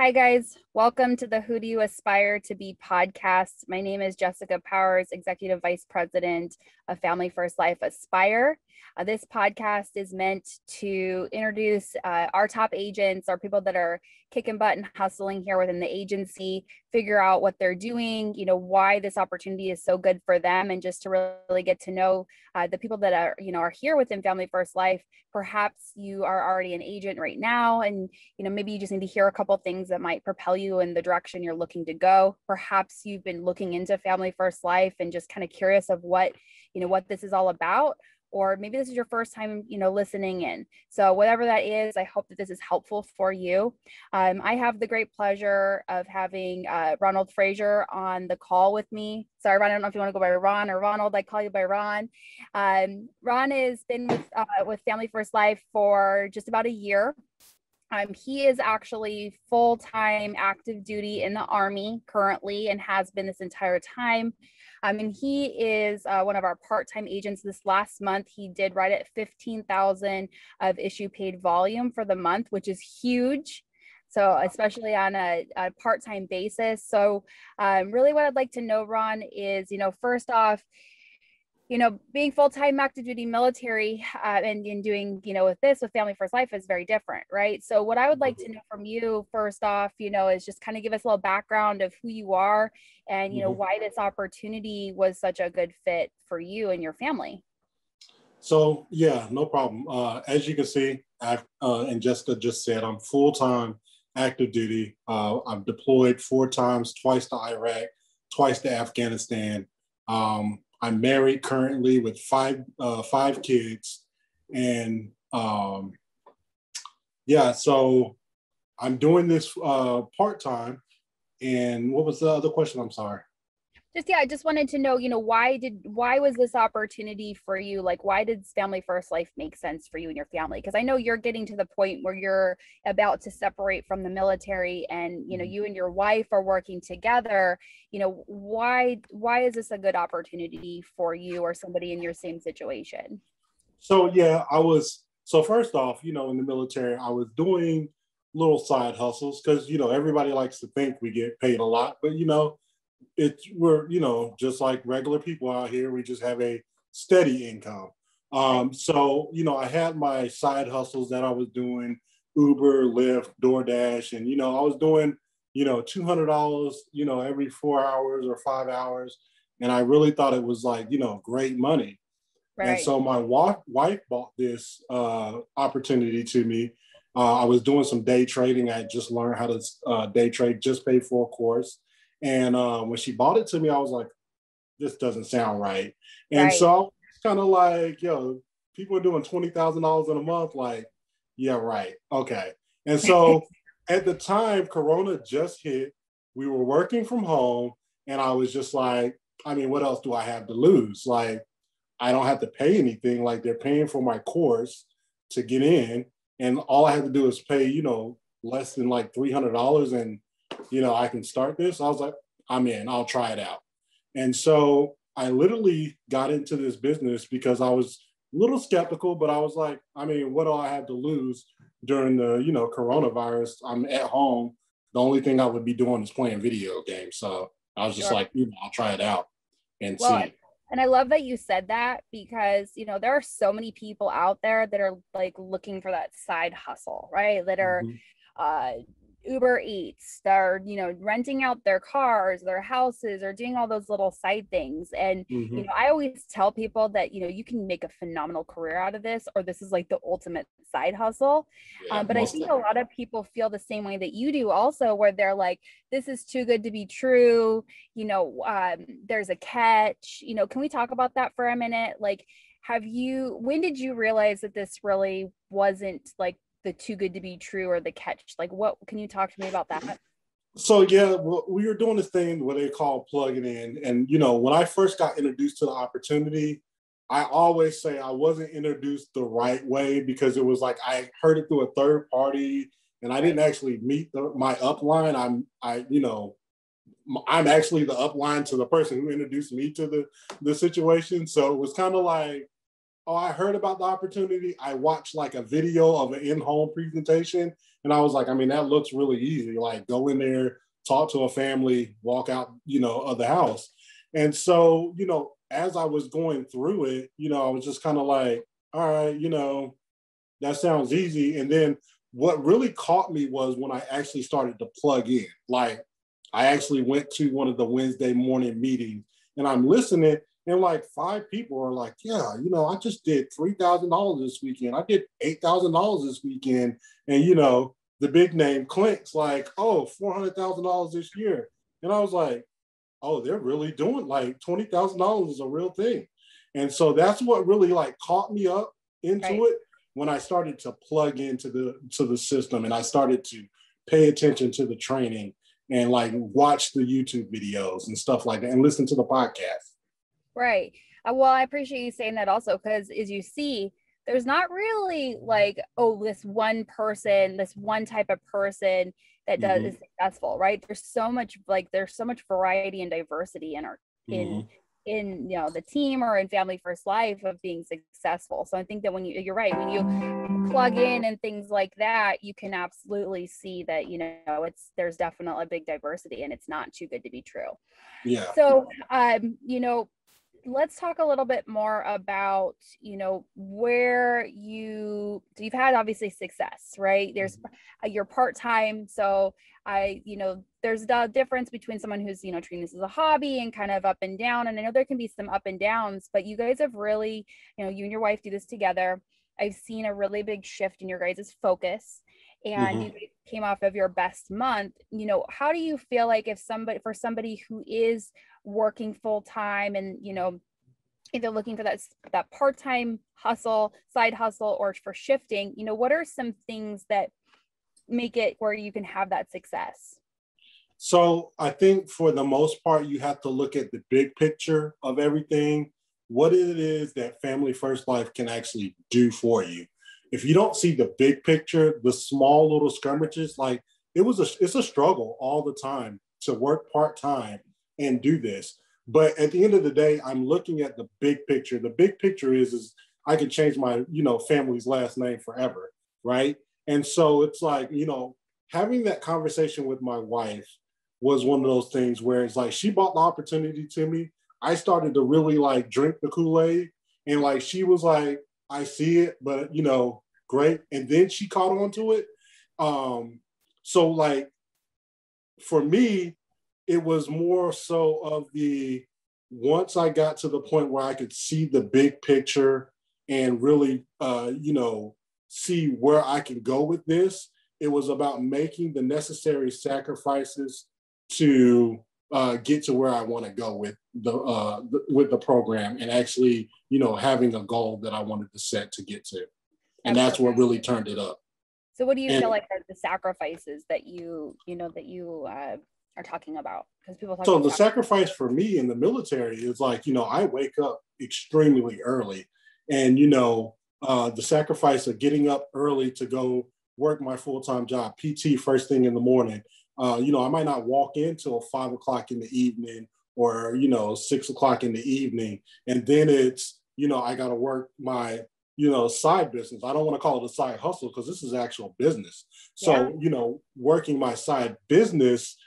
Hi, guys. Welcome to the Who Do You Aspire to Be podcast. My name is Jessica Powers, Executive Vice President of Family First Life Aspire. This podcast is meant to introduce our top agents, our people that are kicking butt and hustling here within the agency, figure out what they're doing, why this opportunity is so good for them, and just to really get to know the people that are here within Family First Life. Perhaps you are already an agent right now, and maybe you just need to hear a couple things that might propel you in the direction you're looking to go. Perhaps you've been looking into Family First Life and just kind of curious of what this is all about. Or maybe this is your first time, listening in. So whatever that is, I hope that this is helpful for you. I have the great pleasure of having Ronald Frazier on the call with me. Sorry, Ron, I don't know if you want to go by Ron or Ronald. I call you by Ron. Ron has been with Family First Life for just about a year. He is actually full-time active duty in the Army currently and has been this entire time. And he is one of our part-time agents. This last month, he did right at 15,000 of issue paid volume for the month, which is huge. So especially on a part-time basis. So really what I'd like to know, Ron, is, first off, being full-time active duty military and doing, with Family First Life is very different, right? So what I would like to know from you first off, is just kind of give us a little background of who you are and, why this opportunity was such a good fit for you and your family. So, yeah, no problem. As you can see, and Jessica just said, I'm full-time active duty. I've deployed 4 times, twice to Iraq, twice to Afghanistan. I'm married currently with five kids, and so I'm doing this part-time. And what was the other question? I'm sorry. I just wanted to know, why was this opportunity for you? Like, why did Family First Life make sense for you and your family? Because I know you're getting to the point where you're about to separate from the military and, you and your wife are working together. Why is this a good opportunity for you or somebody in your same situation? So, so first off, in the military, I was doing little side hustles because, everybody likes to think we get paid a lot, but, we're just like regular people out here. We just have a steady income. So, I had my side hustles that I was doing, Uber, Lyft, DoorDash, and, I was doing, $200, every 4 hours or 5 hours. And I really thought it was like, great money. Right. And so my wife bought this opportunity to me. I was doing some day trading. I just learned how to day trade, just paid for a course. And when she bought it to me, I was like, this doesn't sound right. And so I was kind of like, people are doing $20,000 in a month. Like, yeah, right. Okay. And so at the time, Corona just hit. We were working from home. And I was just like, what else do I have to lose? Like, I don't have to pay anything. Like, they're paying for my course to get in. And all I have to do is pay, less than like $300 and I can start this. I was like, I'm in, I'll try it out. And so I literally got into this business because I was a little skeptical, but I was like, what do I have to lose during the, coronavirus? I'm at home. The only thing I would be doing is playing video games. So I was just like, I'll try it out and see. And I love that you said that because, there are so many people out there that are like looking for that side hustle, right? That are, Uber Eats, they're, renting out their cars, their houses, or doing all those little side things. And, I always tell people that, you can make a phenomenal career out of this, or this is like the ultimate side hustle. Yeah, but I think a lot of people feel the same way that you do also, where they're like, this is too good to be true. There's a catch, can we talk about that for a minute? Like, when did you realize that this really wasn't like the too good to be true or the catch? Like, what can you talk to me about that? So we were doing this thing what they call plugging in. And when I first got introduced to the opportunity, I always say I wasn't introduced the right way because it was like I heard it through a third party and I didn't actually meet my upline. I'm actually the upline to the person who introduced me to the situation. So it was kind of like oh, I heard about the opportunity. I watched like a video of an in-home presentation, and I was like, I mean, that looks really easy. Like, go in there, talk to a family, walk out, of the house. And so, as I was going through it, I was just kind of like, all right, that sounds easy. And then what really caught me was when I actually started to plug in. Like, I actually went to one of the Wednesday morning meetings, and I'm listening, and like 5 people are like, yeah, I just did $3,000 this weekend. I did $8,000 this weekend. And, the big name Clint's like, oh, $400,000 this year. And I was like, oh, they're really doing, like, $20,000 is a real thing. And so that's what really like caught me up into it when I started to plug into the system, and I started to pay attention to the training and like watch the YouTube videos and stuff like that and listen to the podcast. Right. Well, I appreciate you saying that also, because as you see, there's not really like, oh, this one person, this one type of person that is successful, right? There's so much variety and diversity in our in the team or in Family First Life of being successful. So I think that you're right, when you plug in and things like that, you can absolutely see that there's definitely a big diversity, and it's not too good to be true. Yeah. So let's talk a little bit more about, where you've had obviously success, right? There's you're part-time. So there's the difference between someone who's, treating this as a hobby and kind of up and down. And I know there can be some up and downs, but you guys have really, you and your wife do this together. I've seen a really big shift in your guys' focus, and you came off of your best month. How do you feel like for somebody who is working full time and, either looking for that part-time hustle, side hustle, or for shifting, what are some things that make it where you can have that success? So I think for the most part, you have to look at the big picture of everything, what it is that Family First Life can actually do for you. If you don't see the big picture, the small little skirmishes, like it's a struggle all the time to work part-time and do this. But at the end of the day, I'm looking at the big picture. The big picture is I can change my, family's last name forever, right? And so it's like, having that conversation with my wife was one of those things where it's like she brought the opportunity to me. I started to really like drink the Kool-Aid, and like she was like, I see it, but great. And then she caught on to it. So like for me, it was more so of once I got to the point where I could see the big picture and really, see where I can go with this, it was about making the necessary sacrifices to get to where I want to go with the program, and actually, having a goal that I wanted to set to get to. And that's what really turned it up. So what do you feel like are the sacrifices that you are talking about? Because people talk about the sacrifice for me in the military is like, I wake up extremely early, and the sacrifice of getting up early to go work my full-time job, PT, first thing in the morning. I might not walk in till 5 o'clock in the evening or 6 o'clock in the evening, and then it's I got to work my side business. I don't want to call it a side hustle because this is actual business. So working my side business,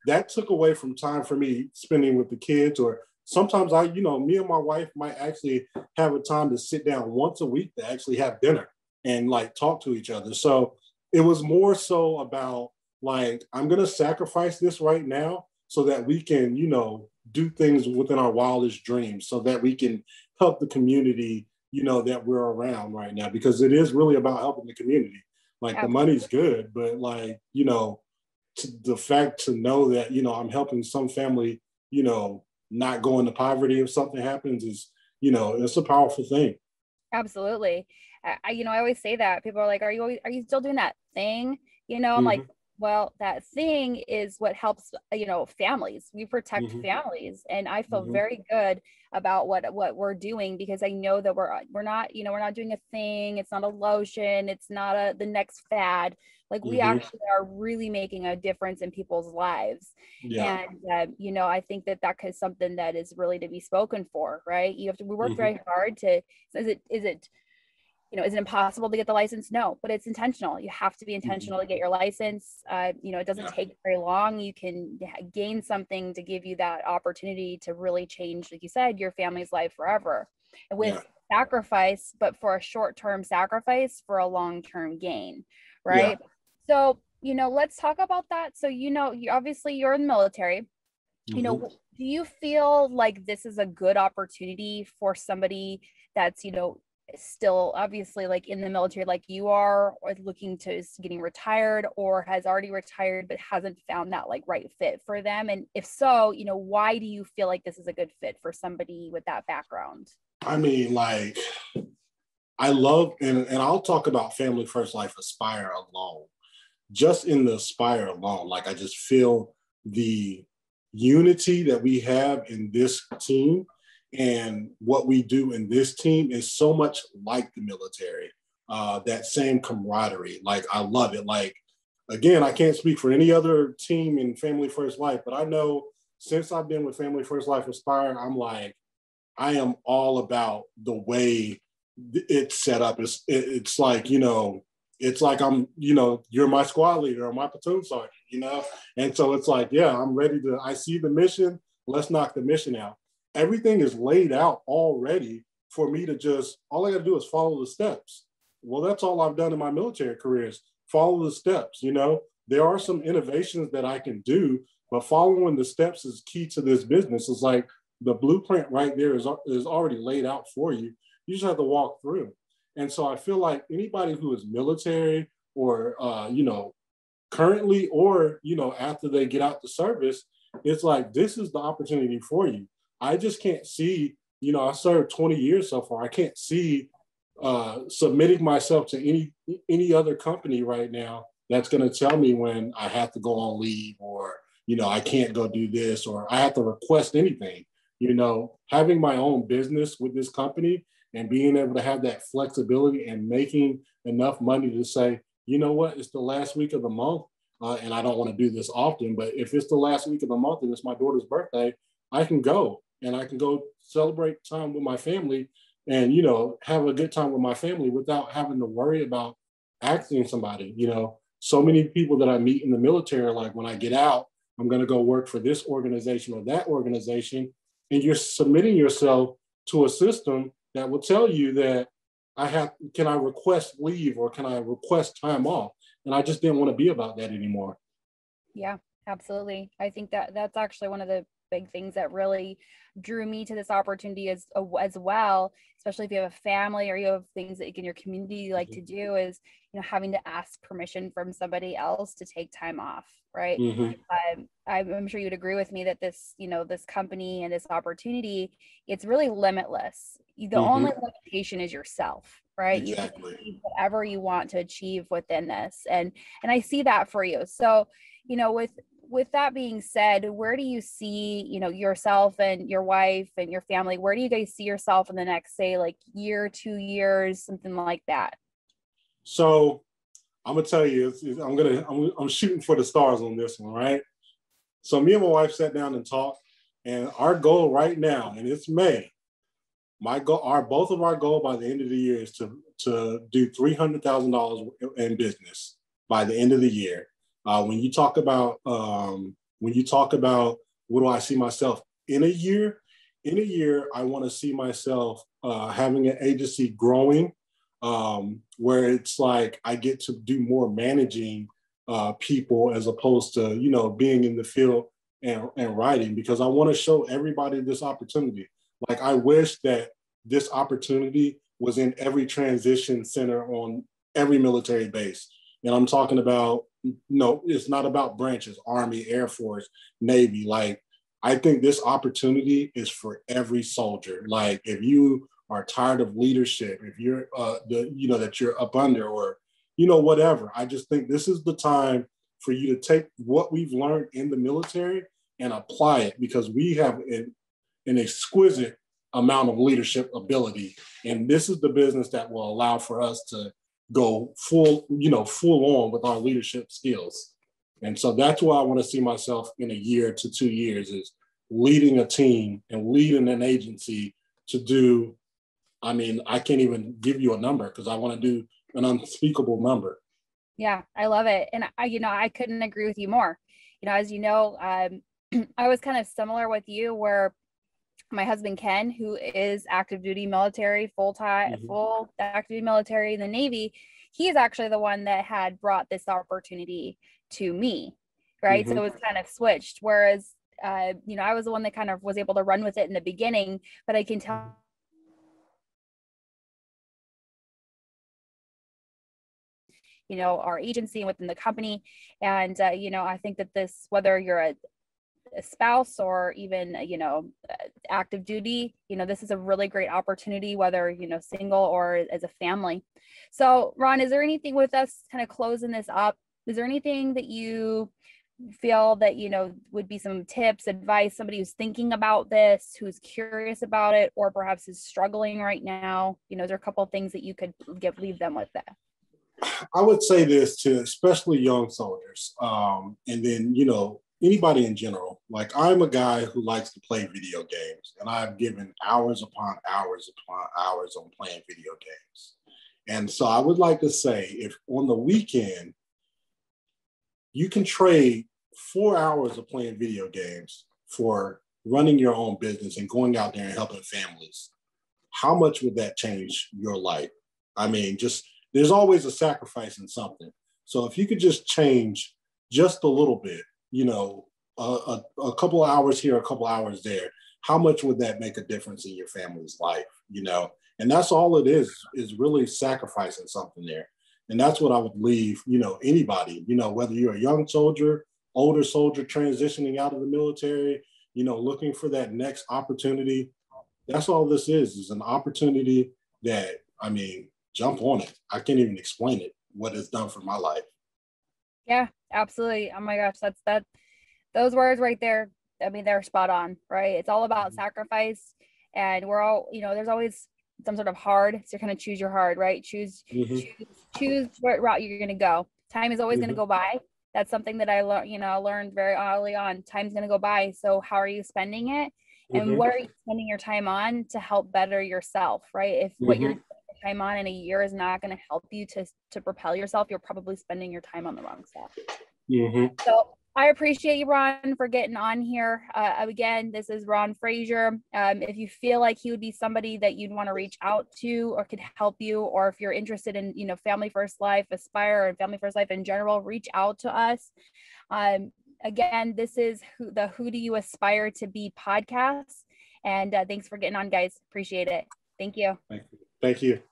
that took away from time for me spending with the kids, or sometimes me and my wife might actually have a time to sit down once a week to actually have dinner and like talk to each other. So it was more so about like, I'm going to sacrifice this right now so that we can, do things within our wildest dreams, so that we can help the community, that we're around right now, because it is really about helping the community. Like the money's good, but like, the fact to know that, I'm helping some family, not go into poverty if something happens is, it's a powerful thing. Absolutely. I always say that people are like, are you still doing that thing? I'm like, Well, that thing is what helps, families. We protect Mm-hmm. families, and I feel Mm-hmm. very good about what we're doing, because I know that we're not, we're not doing a thing. It's not a lotion. It's not the next fad. Like, we Mm-hmm. actually are really making a difference in people's lives. Yeah. And I think that is something that is really to be spoken for, right? We work Mm-hmm. very hard to. Is it impossible to get the license? No, but it's intentional. You have to be Mm-hmm. intentional to get your license. It doesn't Yeah. take very long. You can gain something to give you that opportunity to really change, like you said, your family's life forever, with Yeah. sacrifice, but for a short-term sacrifice for a long-term gain, Yeah. right? So, let's talk about that. So, you're in the military. Mm-hmm. Do you feel like this is a good opportunity for somebody that's, still obviously like in the military like you are, or looking to is getting retired, or has already retired but hasn't found that like right fit for them? And if so, why do you feel like this is a good fit for somebody with that background? I mean, like, I love, and I'll talk about Family First Life Aspire alone. Just in the Aspire alone, like, I just feel the unity that we have in this team, and what we do in this team is so much like the military. That same camaraderie, like, I love it. Like, again, I can't speak for any other team in Family First Life, but I know since I've been with Family First Life Aspire, I'm like, I am all about the way it's set up. It's like, it's like I'm, you're my squad leader or my platoon sergeant. And so it's like, yeah, I'm ready to, I see the mission, let's knock the mission out. Everything is laid out already for me to just, all I got to do is follow the steps. Well, that's all I've done in my military career is follow the steps. There are some innovations that I can do, but following the steps is key to this business. It's like the blueprint right there is already laid out for you. You just have to walk through. And so I feel like anybody who is military or, currently, or, after they get out the service, it's like, this is the opportunity for you. I just can't see, I served 20 years so far. I can't see submitting myself to any other company right now that's going to tell me when I have to go on leave, or, I can't go do this, or I have to request anything. Having my own business with this company and being able to have that flexibility and making enough money to say, you know what, it's the last week of the month, and I don't want to do this often, but if it's the last week of the month and it's my daughter's birthday, I can go, and I can go celebrate time with my family, and, have a good time with my family without having to worry about asking somebody. So many people that I meet in the military are like, when I get out, I'm going to go work for this organization or that organization. And you're submitting yourself to a system that will tell you that can I request leave, or can I request time off? And I just didn't want to be about that anymore. Yeah, absolutely. I think that that's actually one of the big things that really drew me to this opportunity as well, especially if you have a family or you have things that in your community you like Mm-hmm. to do, is having to ask permission from somebody else to take time off, right? Mm-hmm. I'm sure you'd agree with me that this company and this opportunity, it's really limitless. The Mm-hmm. only limitation is yourself, right? You can Exactly. achieve whatever you want to achieve within this, and I see that for you. So, with that being said, where do you see, yourself and your wife and your family? Where do you guys see yourself in the next, say, like year, 2 years, something like that? So I'm gonna tell you, I'm shooting for the stars on this one, right? So me and my wife sat down and talked, and our goal right now, and it's May. My goal, both of our goal by the end of the year is to do $300,000 in business by the end of the year. When you talk about what do I see myself in a year? In a year, I want to see myself having an agency growing, where it's like I get to do more managing people as opposed to being in the field and writing, because I want to show everybody this opportunity. Like, I wish that this opportunity was in every transition center on every military base. And I'm talking about, no, it's not about branches, Army, Air Force, Navy. Like, I think this opportunity is for every soldier. Like, if you are tired of leadership, if you're that you're up under, or whatever, I just think this is the time for you to take what we've learned in the military and apply it, because we have an exquisite amount of leadership ability. And this is the business that will allow for us to go full on with our leadership skills. And so that's where I want to see myself in a year to 2 years, is leading a team and leading an agency to do, I mean, I can't even give you a number because I want to do an unspeakable number. Yeah, I love it. And I couldn't agree with you more. As you know, I was kind of similar with you, where my husband, Ken, who is active duty military, full active duty military in the Navy, he's actually the one that had brought this opportunity to me. Right. So it was kind of switched. Whereas, I was the one that kind of was able to run with it in the beginning, but I can tell our agency and within the company. And, I think that this, whether you're a spouse or even, active duty, this is a really great opportunity, whether, single or as a family. So Ron, is there anything, with us kind of closing this up, is there anything that you feel that, would be some tips, advice, somebody who's thinking about this, who's curious about it, or perhaps is struggling right now? Is there a couple of things that you could leave them with that? I would say this to especially young soldiers, and then, anybody in general. Like, I'm a guy who likes to play video games, and I've given hours upon hours upon hours on playing video games. And so I would like to say, if on the weekend, you can trade 4 hours of playing video games for running your own business and going out there and helping families, how much would that change your life? I mean, there's always a sacrifice in something. So if you could just change just a little bit, a couple of hours here, a couple of hours there, how much would that make a difference in your family's life? And that's all it is really sacrificing something there. And that's what I would leave, anybody, whether you're a young soldier, older soldier transitioning out of the military, looking for that next opportunity. That's all this is an opportunity that, I mean, jump on it. I can't even explain it, what it's done for my life. Yeah, absolutely. Oh my gosh, those words right there, I mean, they're spot on, right? It's all about sacrifice, and we're all, there's always some sort of hard, so you're kind of choose your hard, right? Choose what route you're going to go. Time is always going to go by. That's something that I learned very early on. Time's going to go by. So how are you spending it? And what are you spending your time on to help better yourself, right? If what you're time on in a year is not going to help you to propel yourself, you're probably spending your time on the wrong stuff. So I appreciate you, Ron, for getting on here. Again, this is Ron Frazier. If you feel like he would be somebody that you'd want to reach out to or could help you, or if you're interested in, Family First Life, Aspire, and Family First Life in general, reach out to us. Again, this is the Who Do You Aspire to Be podcast. And thanks for getting on, guys. Appreciate it. Thank you. Thank you.